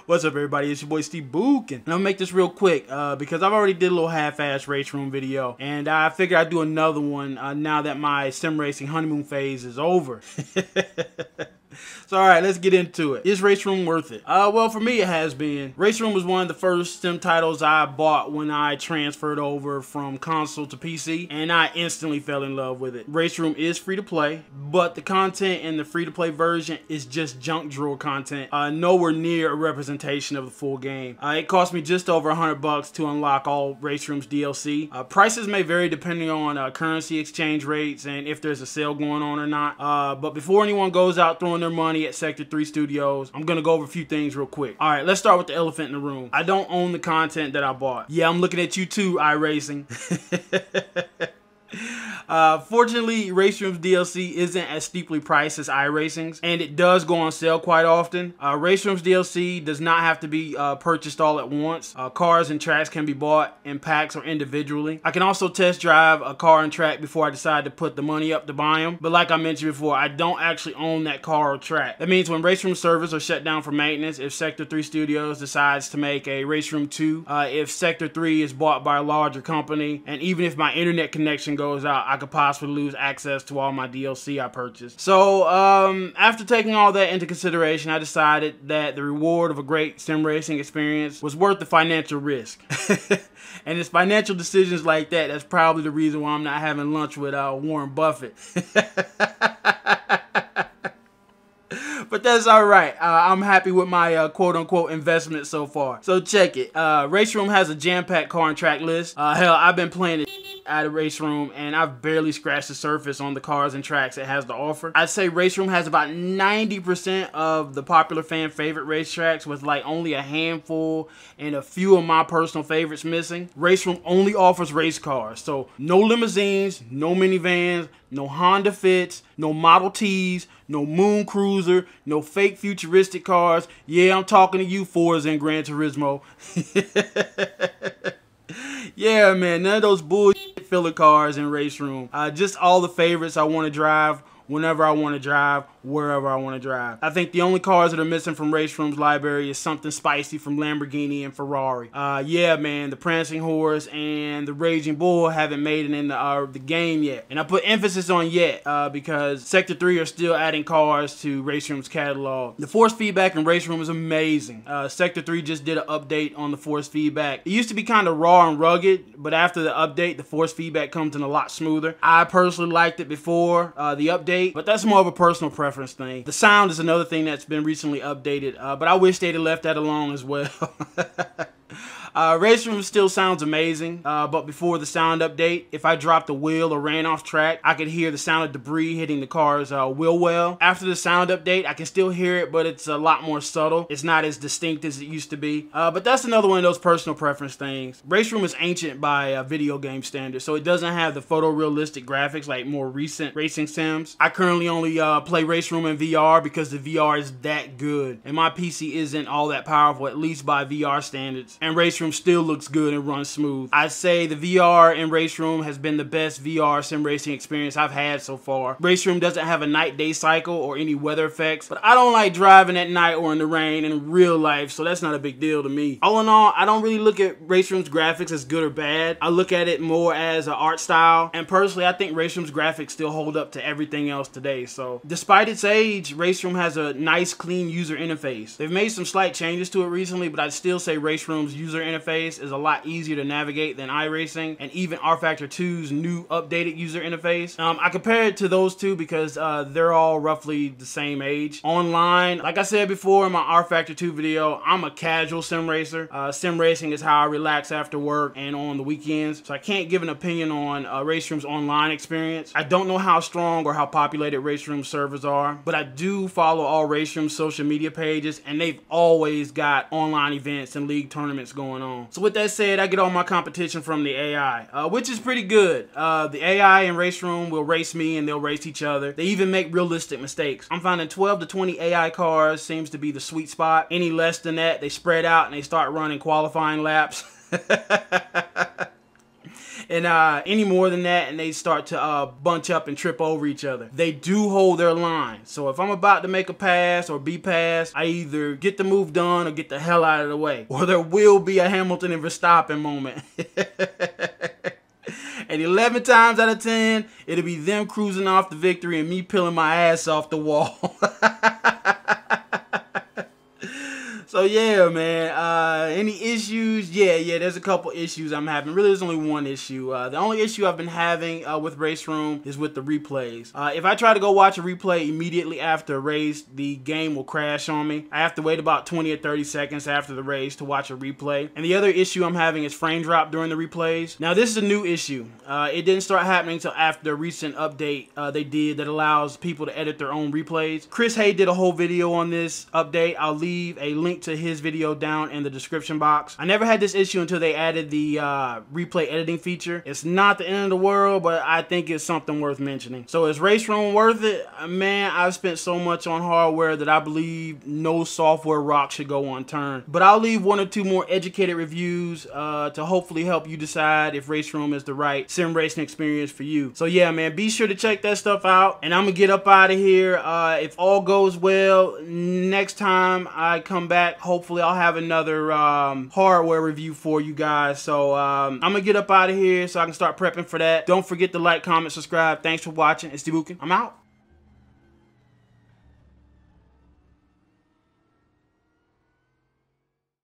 What's up, everybody? It's your boy Steve Book, and I'm gonna make this real quick because I've already did a little half-ass race room video, and I figured I'd do another one now that my sim racing honeymoon phase is over. So alright, let's get into it. Is RaceRoom worth it? Well, for me it has been. RaceRoom was one of the first sim titles I bought when I transferred over from console to PC, and I instantly fell in love with it. RaceRoom is free to play, but the content in the free to play version is just junk drawer content, nowhere near a representation of the full game. It cost me just over $100 to unlock all RaceRoom's DLC. Prices may vary depending on currency exchange rates and if there's a sale going on or not. But before anyone goes out throwing their money at Sector 3 Studios, I'm gonna go over a few things real quick. Alright, let's start with the elephant in the room. I don't own the content that I bought. Yeah, I'm looking at you too, iRacing. Fortunately, RaceRoom's DLC isn't as steeply priced as iRacing's, and it does go on sale quite often. RaceRoom's DLC does not have to be purchased all at once. Cars and tracks can be bought in packs or individually. I can also test drive a car and track before I decide to put the money up to buy them, but like I mentioned before, I don't actually own that car or track. That means when RaceRoom servers are shut down for maintenance, if Sector 3 Studios decides to make a RaceRoom 2, if Sector 3 is bought by a larger company, and even if my internet connection goes out, I could possibly lose access to all my DLC I purchased. So, after taking all that into consideration, I decided that the reward of a great sim racing experience was worth the financial risk. And it's financial decisions like that that's probably the reason why I'm not having lunch with Warren Buffett. But that's alright. I'm happy with my quote-unquote investment so far. So check it. RaceRoom has a jam-packed car and track list. Hell, I've been playing it out of RaceRoom, and I've barely scratched the surface on the cars and tracks it has to offer. I'd say RaceRoom has about 90% of the popular fan favorite racetracks, with like only a handful and a few of my personal favorites missing. RaceRoom only offers race cars, so no limousines, no minivans, no Honda Fits, no Model Ts, no Moon Cruiser, no fake futuristic cars. Yeah, I'm talking to you, Forza and Gran Turismo. Yeah, man, none of those bullshit filler cars in RaceRoom. Just all the favorites I want to drive, whenever I want to drive, wherever I want to drive. I think the only cars that are missing from RaceRoom's library is something spicy from Lamborghini and Ferrari. Yeah, man, the Prancing Horse and the Raging Bull haven't made it in the game yet. And I put emphasis on yet because Sector 3 are still adding cars to RaceRoom's catalog. The force feedback in RaceRoom is amazing. Sector 3 just did an update on the force feedback. It used to be kind of raw and rugged, but after the update, the force feedback comes in a lot smoother. I personally liked it before the update, but that's more of a personal preference thing. The sound is another thing that's been recently updated, but I wish they'd have left that alone as well. RaceRoom still sounds amazing, but before the sound update, if I dropped a wheel or ran off track, I could hear the sound of debris hitting the car's wheel well. After the sound update, I can still hear it, but it's a lot more subtle. It's not as distinct as it used to be, but that's another one of those personal preference things. RaceRoom is ancient by video game standards, so it doesn't have the photorealistic graphics like more recent racing sims. I currently only play RaceRoom in VR because the VR is that good, and my PC isn't all that powerful, at least by VR standards, and RaceRoom still looks good and runs smooth. I'd say the VR in RaceRoom has been the best VR sim racing experience I've had so far. RaceRoom doesn't have a night-day cycle or any weather effects, but I don't like driving at night or in the rain in real life, so that's not a big deal to me. All in all, I don't really look at RaceRoom's graphics as good or bad. I look at it more as an art style, and personally, I think RaceRoom's graphics still hold up to everything else today. So despite its age, RaceRoom has a nice, clean user interface. They've made some slight changes to it recently, but I'd still say RaceRoom's user interface is a lot easier to navigate than iRacing, and even rFactor 2's new updated user interface. I compare it to those two because they're all roughly the same age. Online, like I said before in my rFactor 2 video, I'm a casual sim racer. Sim racing is how I relax after work and on the weekends, so I can't give an opinion on RaceRoom's online experience. I don't know how strong or how populated RaceRoom servers are, but I do follow all RaceRoom social media pages, and they've always got online events and league tournaments going on. So with that said, I get all my competition from the AI, which is pretty good. The AI in RaceRoom will race me and they'll race each other. They even make realistic mistakes. I'm finding 12 to 20 AI cars seems to be the sweet spot. Any less than that, they spread out and they start running qualifying laps. And any more than that, and they start to bunch up and trip over each other. They do hold their line. So if I'm about to make a pass or be passed, I either get the move done or get the hell out of the way. Or there will be a Hamilton and Verstappen moment. And 11 times out of 10, it'll be them cruising off the victory and me peeling my ass off the wall. So yeah, man, any issues? Yeah, there's a couple issues I'm having. Really, there's only one issue. The only issue I've been having with RaceRoom is with the replays. If I try to go watch a replay immediately after a race, the game will crash on me. I have to wait about 20 or 30 seconds after the race to watch a replay. And the other issue I'm having is frame drop during the replays. Now, this is a new issue. It didn't start happening until after a recent update they did that allows people to edit their own replays. Haye did a whole video on this update. I'll leave a link to his video down in the description box. I never had this issue until they added the replay editing feature. It's not the end of the world, but I think it's something worth mentioning. So is RaceRoom worth it? Man, I've spent so much on hardware that I believe no software rock should go unturned. But I'll leave one or two more educated reviews to hopefully help you decide if RaceRoom is the right sim racing experience for you. So yeah, man, be sure to check that stuff out. And I'm gonna get up out of here. If all goes well, next time I come back, hopefully I'll have another hardware review for you guys. So I'm gonna get up out of here so I can start prepping for that. Don't forget to like, comment, subscribe. Thanks for watching. It's D-Bukin. I'm out.